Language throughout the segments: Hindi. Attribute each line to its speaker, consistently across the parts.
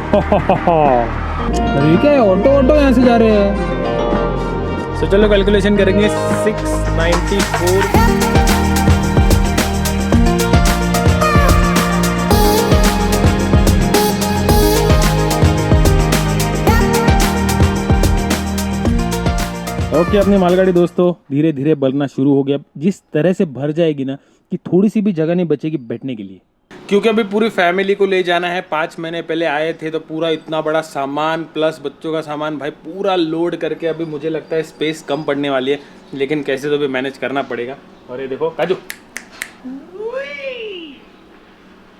Speaker 1: अरे क्या है, ऑटो ऑटो यहाँ से जा रहे हैं। तो चलो कैलकुलेशन करेंगे 694। ओके, अपनी मालगाड़ी दोस्तों धीरे धीरे बढ़ना शुरू हो गया। जिस तरह से भर जाएगी ना कि थोड़ी सी भी जगह नहीं बचेगी बैठने के लिए, क्योंकि अभी पूरी फैमिली को ले जाना है। 5 महीने पहले आए थे तो पूरा इतना बड़ा सामान प्लस बच्चों का सामान भाई पूरा लोड करके अभी मुझे लगता है स्पेस कम पड़ने वाली है, लेकिन कैसे तो भी मैनेज करना पड़ेगा। और ये देखो काजू,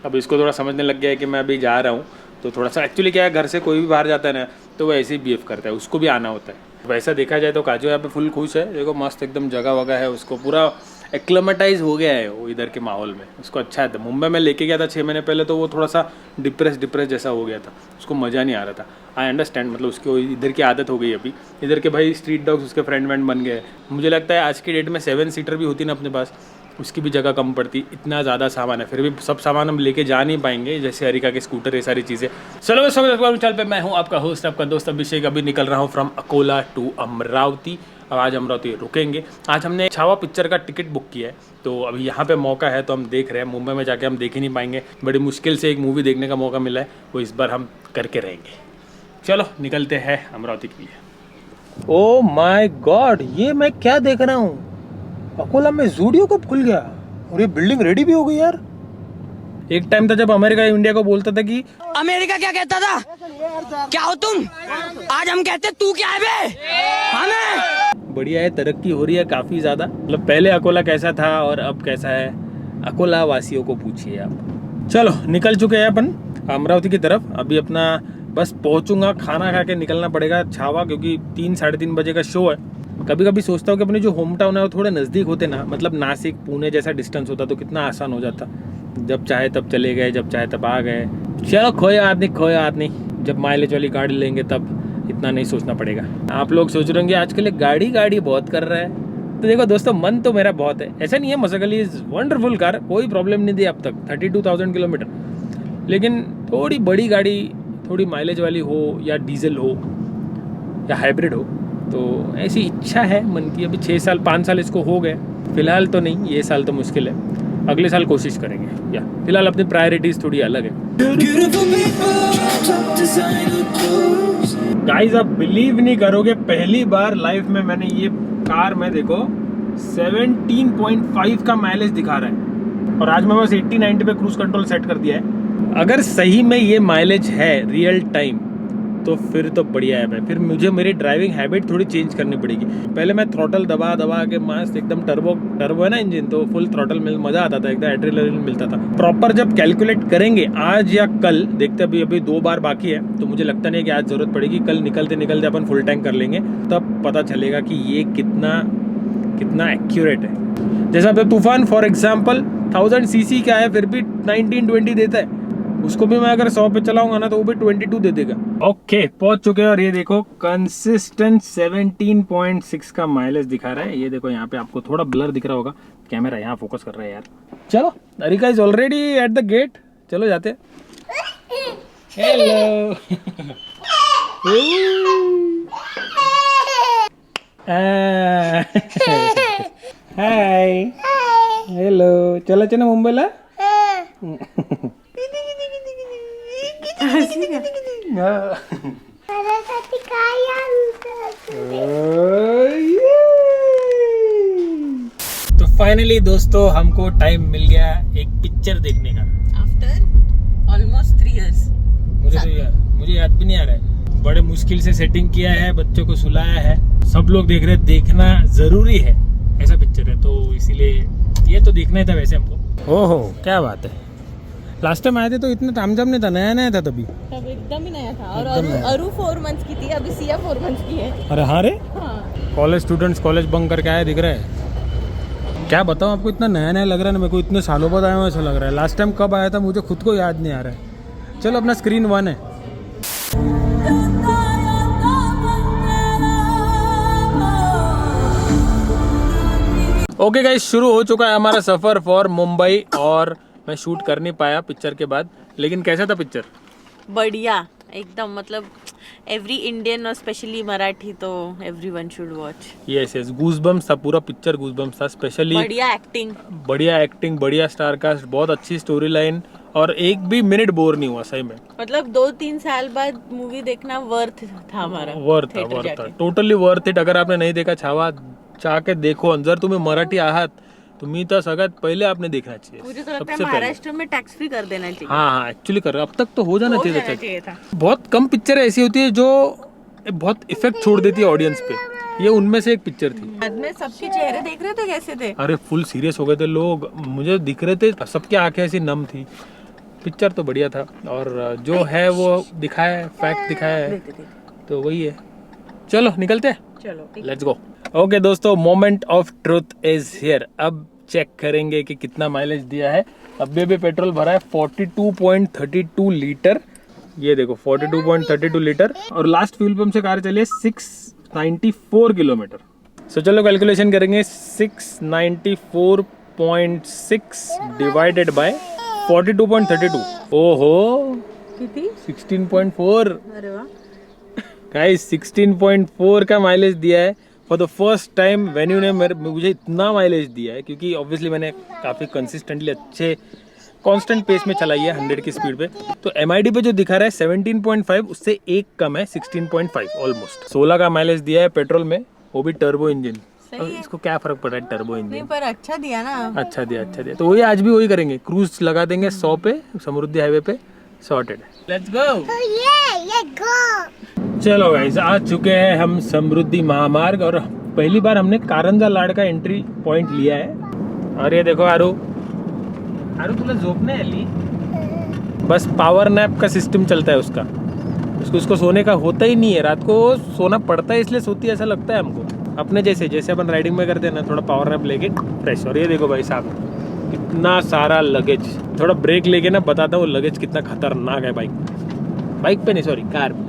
Speaker 1: अब इसको थोड़ा समझने लग गया है कि मैं अभी जा रहा हूँ। तो थोड़ा सा एक्चुअली क्या है, घर से कोई भी बाहर जाता है ना तो वो ऐसे ही बिहेव करता है, उसको भी आना होता है। वैसा देखा जाए तो काजू यहाँ पे फुल खुश है। देखो मस्त एकदम जगह वगह है, उसको पूरा एक्लेमेटाइज हो गया है वो इधर के माहौल में, उसको अच्छा है। मुंबई में लेके गया था 6 महीने पहले तो वो थोड़ा सा डिप्रेस जैसा हो गया था, उसको मज़ा नहीं आ रहा था। आई अंडरस्टैंड, मतलब उसको इधर की आदत हो गई अभी। इधर के भाई स्ट्रीट डॉग्स उसके फ्रेंड वैंड बन गए। मुझे लगता है आज की डेट में 7 सीटर भी होती ना अपने पास, उसकी भी जगह कम पड़ती। इतना ज़्यादा सामान है, फिर भी सब सामान हम लेके जा नहीं पाएंगे, जैसे हरिका के स्कूटर, ये सारी चीज़ें। चलो चल पे मैं हूँ आपका होस्ट, आपका दोस्त अभिषेक। अभी निकल रहा हूँ फ्रॉम अकोला टू अमरावती। अब आज अमरावती रुकेंगे। आज हमने छावा पिक्चर का टिकट बुक किया है, तो अभी यहाँ पे मौका है तो हम देख रहे हैं। मुंबई में जाके हम देख ही नहीं पाएंगे, बड़ी मुश्किल से एक मूवी देखने का मौका मिला है, वो इस बार हम करके रहेंगे। चलो निकलते हैं अमरावती के लिए। ओह माय गॉड, ये मैं क्या देख रहा हूँ? अकोला में ज़ूडियो कब खुल गया और ये बिल्डिंग रेडी भी हो गई यार। एक टाइम था जब अमेरिका इंडिया को बोलता था कि
Speaker 2: अमेरिका क्या कहता था, क्या हो तुम? आज हम कहते तू क्या है बे? हमें
Speaker 1: बढ़िया है, तरक्की हो रही है काफ़ी ज़्यादा। मतलब पहले अकोला कैसा था और अब कैसा है, अकोला वासियों को पूछिए आप। चलो निकल चुके हैं अपन अमरावती की तरफ। अभी अपना बस पहुंचूंगा, खाना खा के निकलना पड़ेगा छावा, क्योंकि 3 साढ़े 3 बजे का शो है। कभी कभी सोचता हूँ कि अपने जो होम टाउन है वो थोड़े नज़दीक होते ना, मतलब नासिक पुणे जैसा डिस्टेंस होता तो कितना आसान हो जाता। जब चाहे तब चले गए, जब चाहे तब आ गए। चलो खोया हाथ नहीं, जब माइलेज वाली गाड़ी लेंगे तब इतना नहीं सोचना पड़ेगा। आप लोग सोच रहे होंगे आजकल ये गाड़ी बहुत कर रहा है, तो देखो दोस्तों मन तो मेरा बहुत है, ऐसा नहीं है। मसगली इज़ वंडरफुल कार, कोई प्रॉब्लम नहीं दी अब तक, 32,000 किलोमीटर। लेकिन थोड़ी बड़ी गाड़ी, थोड़ी माइलेज वाली हो या डीजल हो या हाइब्रिड हो, तो ऐसी इच्छा है मन की। अभी 6 साल 5 साल इसको हो गए, फिलहाल तो नहीं, ये साल तो मुश्किल है, अगले साल कोशिश करेंगे। या फिलहाल अपनी प्रायोरिटीज़ थोड़ी अलग है। गाइस आप बिलीव नहीं करोगे, पहली बार लाइफ में मैंने ये कार में देखो 17.5 का माइलेज दिखा रहा है, और आज मैं बस 80-90 पे क्रूज कंट्रोल सेट कर दिया है। अगर सही में ये माइलेज है रियल टाइम तो फिर तो बढ़िया है भाई। फिर मुझे मेरी ड्राइविंग हैबिट थोड़ी चेंज करनी पड़ेगी। पहले मैं थ्रॉटल दबा के मस्त एकदम टर्बो है ना इंजन, तो फुल थ्रॉटल में मज़ा आता था, एकदम एड्रेनलिन मिलता था। प्रॉपर जब कैलकुलेट करेंगे आज या कल, देखते अभी 2 बार बाकी है, तो मुझे लगता नहीं कि आज ज़रूरत पड़ेगी। कल निकलते अपन फुल टैंक कर लेंगे, तब पता चलेगा कि ये कितना एक्यूरेट है। जैसा अब तूफान फॉर एग्जाम्पल 1000 सीसी का है, फिर भी 19-20 देता है। उसको भी मैं अगर 100 पे चलाऊंगा ना तो वो भी 22 दे देगा। ओके पहुंच चुके हैं, और ये देखो कंसिस्टेंट 17.6 का माइलेज दिखा रहा है। ये देखो यहाँ पे आपको थोड़ा ब्लर दिख रहा होगा, कैमरा यहाँ फोकस कर रहा है यार। चलो अरिका is already at the gate, चलो जाते। हेलो हाय हेलो, चला चला मुंबईला। तो फाइनली दोस्तों हमको टाइम मिल गया एक पिक्चर देखने का
Speaker 2: आफ्टर ऑलमोस्ट 3 years।
Speaker 1: मुझे याद भी नहीं आ रहा है। बड़े मुश्किल से सेटिंग किया है, बच्चों को सुलाया है, सब लोग देख रहे, देखना जरूरी है, ऐसा पिक्चर है, तो इसीलिए ये तो देखना ही था वैसे हमको। ओहो क्या बात है, लास्ट टाइम आए थे तो इतना तामझाम नहीं था, नया था तब
Speaker 2: एकदम ही नया था। और अरु 4 months की थी, अभी सिया 4 months की है।
Speaker 1: अरे हाँ रे,
Speaker 2: हाँ।
Speaker 1: कॉलेज स्टूडेंट्स कॉलेज बंक करके आए दिख रहे हैं। क्या बताऊँ आपको, इतना नया लग रहा है ना मेरे को, इतने सालों बाद आया हूँ ऐसा लग रहा है। लास्ट टाइम कब आया था मुझे खुद को याद नहीं आ रहा है। चलो अपना स्क्रीन 1 है। ओके गाइस, शुरू हो चुका है हमारा सफ़र फॉर मुंबई, और मैं शूट कर नहीं पाया पिक्चर के बाद, लेकिन कैसा था पिक्चर?
Speaker 2: बढ़िया,
Speaker 3: एकदम मतलब एवरी इंडियन और स्पेशली मराठी तो everyone should watch.
Speaker 1: Yes yes, goosebumps था, पूरा पिक्चर गूज़बम्स था। स्पेशली
Speaker 3: बढ़िया एक्टिंग,
Speaker 1: बढ़िया स्टार कास्ट, बहुत अच्छी स्टोरी लाइन, और एक भी मिनट बोर नहीं हुआ सही में।
Speaker 3: मतलब 2-3 साल बाद मूवी देखना वर्थ था हमारा।
Speaker 1: वर्थ था, टोटली वर्थ इट। अगर आपने नहीं देखा छावा, जाके देखो। जर तुम्ही मराठी आहात तुम्ही तर सगळ्यात पहिले आपने देखना चाहिए।
Speaker 3: मुझे तो लगता है
Speaker 1: सबसे पहले।
Speaker 3: महाराष्ट्र में टैक्स फ्री कर देना चाहिए।
Speaker 1: हाँ एक्चुअली कर, अब तक तो हो जाना चाहिए
Speaker 3: चाहिए था।
Speaker 1: बहुत कम पिक्चर ऐसी होती है जो बहुत इफेक्ट छोड़ देती है ऑडियंस पे, ये उनमें से एक पिक्चर थी।
Speaker 3: बाद में सबके चेहरे देख रहे थे कैसे थे।
Speaker 1: अरे फुल सीरियस हो गए थे लोग, मुझे दिख रहे थे, सबकी आंखें ऐसी नम थी। पिक्चर तो बढ़िया था, और जो है वो दिखाया है, फैक्ट दिखाया है, तो वही है। चलो निकलते हैं,
Speaker 3: चलो
Speaker 1: लेट्स गो। ओके दोस्तों, moment of truth is here. अब चेक करेंगे कि कितना माइलेज दिया है। अभी पेट्रोल भरा है 42.32 लीटर, ये देखो 42.32 लीटर, और लास्ट फ्यूल पंप से कार चली है 694 किलोमीटर। सो चलो कैलकुलेशन करेंगे, 694.6 डिवाइडेड बाय 42.32। ओहो,
Speaker 3: कितनी?
Speaker 1: 16.4।
Speaker 3: अरे वाह
Speaker 1: गाइस 16.4 का माइलेज दिया है for the first time. Venue ने मुझे इतना माइलेज दिया है क्योंकि ऑब्वियसली मैंने काफ़ी कंसिस्टेंटली अच्छे कांस्टेंट पेस में चलाई है 100 की स्पीड पे। तो MID पे जो दिखा रहा है 17.5, उससे एक कम है 16.5, ऑलमोस्ट 16 का माइलेज दिया है पेट्रोल में, वो भी टर्बो इंजन। इसको क्या फर्क पड़ रहा है टर्बो इंजन?
Speaker 3: नहीं पर अच्छा दिया ना।
Speaker 1: अच्छा दिया। तो वही आज भी वही करेंगे, क्रूज लगा देंगे 100 पे, समृद्धि हाईवे पे, सॉर्टेड। Let's go. चलो गाइस, आ चुके हैं हम समृद्धि महामार्ग, और पहली बार हमने कारंजा लाड का एंट्री पॉइंट लिया है। और ये देखो आरू तुला झोपने आली, बस पावर नैप का सिस्टम चलता है उसका। उसको सोने का होता ही नहीं है, रात को सोना पड़ता है इसलिए सोती है, ऐसा लगता है हमको। अपने जैसे अपन राइडिंग में करते हैं ना, थोड़ा पावर नैप लेके फ्रेश। और ये देखो भाई साहब, इतना सारा लगेज। थोड़ा ब्रेक लेके ना बताता हूँ लगेज कितना खतरनाक है बाइक पे नहीं, सॉरी कार पे।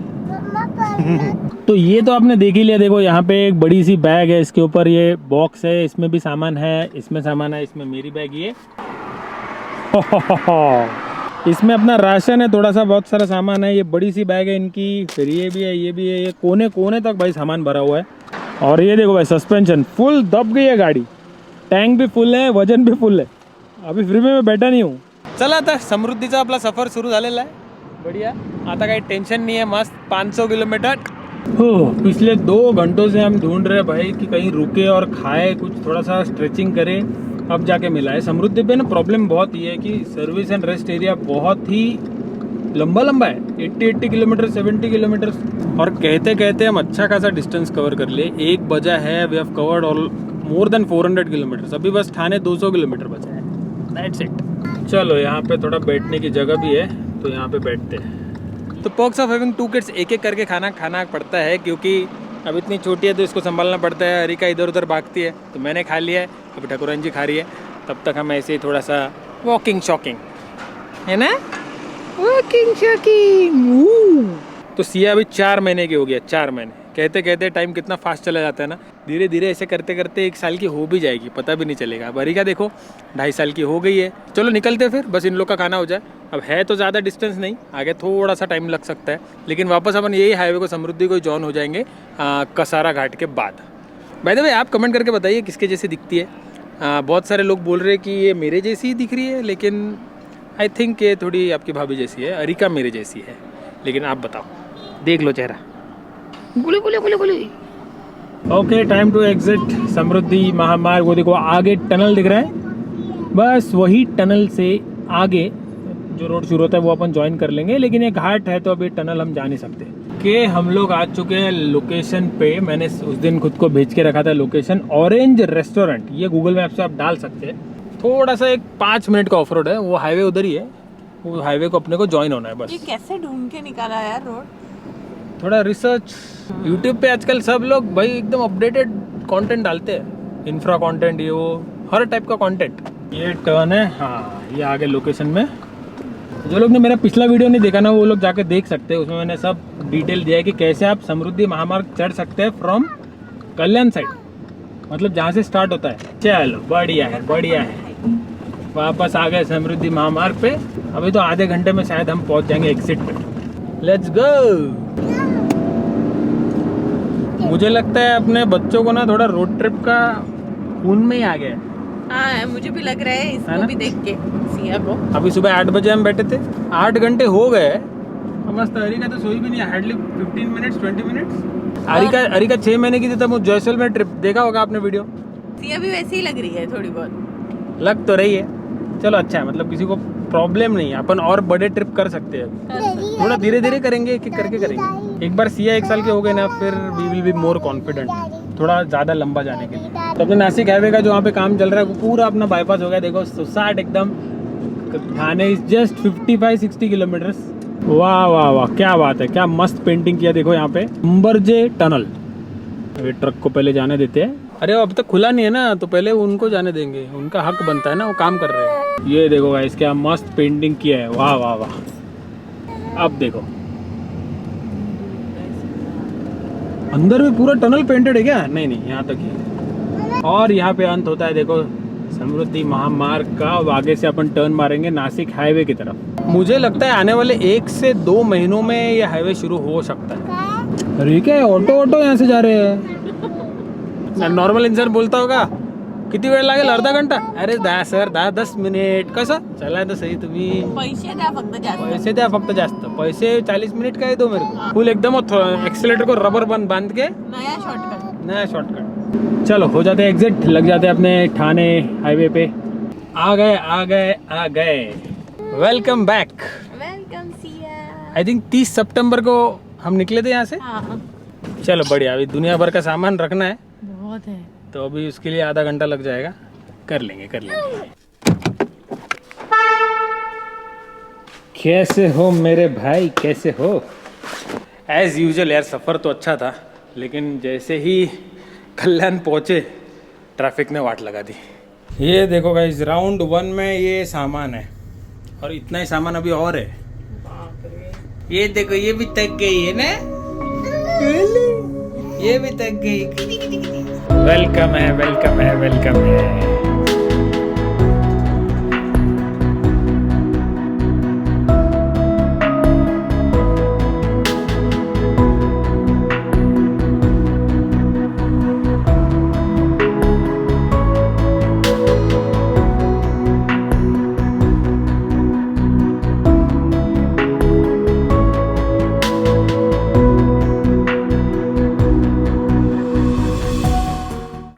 Speaker 1: तो ये तो आपने देख ही लिया। देखो यहाँ पे एक बड़ी सी बैग है, इसके ऊपर ये बॉक्स है, इसमें भी सामान है, इसमें सामान है, इसमें मेरी बैग ये इसमें अपना राशन है, थोड़ा सा बहुत सारा सामान है। ये बड़ी सी बैग है इनकी, फिर ये भी है, ये कोने तक भाई सामान भरा हुआ है। और ये देखो भाई सस्पेंशन फुल दब गई है गाड़ी, टैंक भी फुल है, वजन भी फुल है। अभी फ्री में मैं बैठा नहीं हूँ। चला आता समृद्धीचा आपला सफर सुरू झालेला आहे, बढ़िया। आता काही टेंशन नहीं है, मस्त 500 किलोमीटर। पिछले 2 घंटों से हम ढूंढ रहे हैं भाई कि कहीं रुके और खाए, कुछ थोड़ा सा स्ट्रेचिंग करें, अब जाके मिला है। समृद्धि पे ना प्रॉब्लम बहुत ही है कि सर्विस एंड रेस्ट एरिया बहुत ही लंबा है, 80 किलोमीटर, 70 किलोमीटर। और कहते हम अच्छा खासा डिस्टेंस कवर कर लिए। 1 बजा है, we have covered all more than 400 kilometre. अभी बस ठाणे 200 किलोमीटर बचा है, दैट्स इट। चलो यहाँ पे थोड़ा बैठने की जगह भी है, तो यहाँ पे बैठते हैं। तो पर्क्स ऑफ हैविंग 2 किड्स, एक करके खाना पड़ता है, क्योंकि अब इतनी छोटी है तो इसको संभालना पड़ता है। हरिका इधर उधर भागती है, तो मैंने खा लिया है, अभी ठाकुरन जी खा रही है। तब तक हम ऐसे ही थोड़ा सा वॉकिंग शॉकिंग, है ना, वॉकिंग शॉकिंग। तो सिया अभी 4 महीने की हो गया, 4 महीने। कहते टाइम कितना फास्ट चला जाता है ना। धीरे धीरे ऐसे करते 1 साल की हो भी जाएगी, पता भी नहीं चलेगा। अब हरिका देखो 2.5 साल की हो गई है। चलो निकलते फिर, बस इन लोग का खाना हो जाए। अब है तो ज़्यादा डिस्टेंस नहीं, आगे थोड़ा सा टाइम लग सकता है, लेकिन वापस अपन यही हाईवे को, समृद्धि को जॉइन हो जाएंगे कसारा घाट के बाद। बाय द वे आप कमेंट करके बताइए किसके जैसी दिखती है। बहुत सारे लोग बोल रहे हैं कि ये मेरे जैसी ही दिख रही है, लेकिन आई थिंक ये थोड़ी आपकी भाभी जैसी है। हरिका मेरे जैसी है, लेकिन आप बताओ, देख लो चेहरा। गुली। ओके, टाइम टू एग्जिट समृद्धि महामार्ग। वो देखो आगे टनल दिख रहा है, बस वही टनल से आगे जो रोड शुरू होता है वो अपन ज्वाइन कर लेंगे। लेकिन ये घाट है तो अभी टनल हम जा नहीं सकते। कि हम लोग आ चुके हैं लोकेशन पे। मैंने उस दिन खुद को भेज के रखा था लोकेशन, ऑरेंज रेस्टोरेंट। ये गूगल मैप से आप डाल सकते हैं। थोड़ा सा एक 5 मिनट का ऑफ रोड है, वो हाईवे उधर ही है, वो हाईवे को अपने को ज्वाइन होना है बस।
Speaker 3: ये कैसे ढूंढ के निकाला यार रोड?
Speaker 1: थोड़ा रिसर्च। यूट्यूब पे आजकल सब लोग भाई एकदम अपडेटेड कंटेंट डालते हैं, इंफ्रा कंटेंट, ये वो हर टाइप का कंटेंट। ये टर्न है, हाँ ये आगे लोकेशन में। जो लोग ने मेरा पिछला वीडियो नहीं देखा ना, वो लोग जाके देख सकते हैं, उसमें मैंने सब डिटेल दिया है कि कैसे आप समृद्धि महामार्ग चढ़ सकते हैं फ्रॉम कल्याण साइड, मतलब जहाँ से स्टार्ट होता है। चलो बढ़िया है। वापस आ गए समृद्धि महामार्ग पे। अभी तो आधे घंटे में शायद हम पहुँच जाएंगे एग्जिट पे। Let's go. मुझे लगता है अपने बच्चों को ना थोड़ा रोड ट्रिप का खून में ही आ गया है।
Speaker 3: हाँ मुझे भी लग रहा है
Speaker 1: है
Speaker 3: इसको
Speaker 1: ना?
Speaker 3: भी देख के सिया को।
Speaker 1: अभी सुबह 8 बजे हम बैठे थे, 8 घंटे हो गए। मस्त हरिका तो सोई भी नहीं, हार्डली 15 मिनट्स 20 मिनट्स। हरिका 6 महीने की थी तब वो जैसलमेर ट्रिप देखा होगा आपने वीडियो।
Speaker 3: सिया भी वैसे ही लग रही है थोड़ी बहुत।
Speaker 1: लग तो रही है, चलो अच्छा है, मतलब किसी को प्रॉब्लम नहीं है, अपन और बड़े ट्रिप कर सकते हैं। थोड़ा धीरे धीरे करेंगे, एक एक करके करेंगे। एक बार सिया 1 साल के हो गए ना, फिर we will be more confident थोड़ा ज़्यादा लंबा जाने के लिए। तो अपने नासिक हाईवे का जो वहाँ पे काम चल रहा है वो पूरा अपना बाईपास हो गया। देखो सुसाट एकदम, थाने इज जस्ट 55-60 किलोमीटर्स। वाह वाह वाह, क्या बात है, क्या मस्त पेंटिंग किया। देखो यहाँ पे उम्बरजे टनल। अभी ट्रक को पहले जाने देते हैं। अरे अब तक खुला नहीं है ना, तो पहले उनको जाने देंगे, उनका हक बनता है ना, वो काम कर रहे हैं। ये देखो गाइस क्या मस्त पेंटिंग किया है, वाह वाह वाह। अब देखो अंदर में पूरा टनल पेंटेड है क्या? नहीं नहीं, यहाँ तक ही। और यहाँ पे अंत होता है देखो समृद्धि महामार्ग का। अब आगे से अपन टर्न मारेंगे नासिक हाईवे की तरफ। मुझे लगता है आने वाले 1 से 2 महीनों में ये हाईवे शुरू हो सकता है। अरे क्या ऑटो यहाँ से जा रहे हैं? नॉर्मल इंसान बोलता होगा किती वेळ लागेल, अर्धा घंटा? अरे 10 मिनिट कसं चला तर सही। तुम्ही
Speaker 3: पैसे द्या फक्त जास्त।
Speaker 1: पैसे द्या फक्त जास्त, पैसे 40 मिनट का दो मेरे को फुल एकदम। एक्सीलेटर को रबर बंद बांध के नया शॉर्टकट। चलो हो जाते हैं एग्जिट, लग जाते हैं अपने ठाणे हाईवे पे। आ गए। Welcome back.
Speaker 3: Welcome Siya.
Speaker 1: I think 30 सितंबर को हम निकले थे यहाँ से।
Speaker 3: हाँ
Speaker 1: चलो बढ़िया, अभी दुनिया भर का सामान रखना है
Speaker 3: बहुत है।
Speaker 1: तो अभी उसके लिए आधा घंटा लग जाएगा। कर लेंगे। कैसे हो मेरे भाई, कैसे हो? एज यूजुअल यार, सफ़र तो अच्छा था, लेकिन जैसे ही कल्याण पहुँचे ट्रैफिक ने वाट लगा दी। ये देखो गाइस, राउंड 1 में ये सामान है और इतना ही सामान अभी और है। ये देखो, ये भी तक गई है ना, ये भी तक गई। वेलकम है।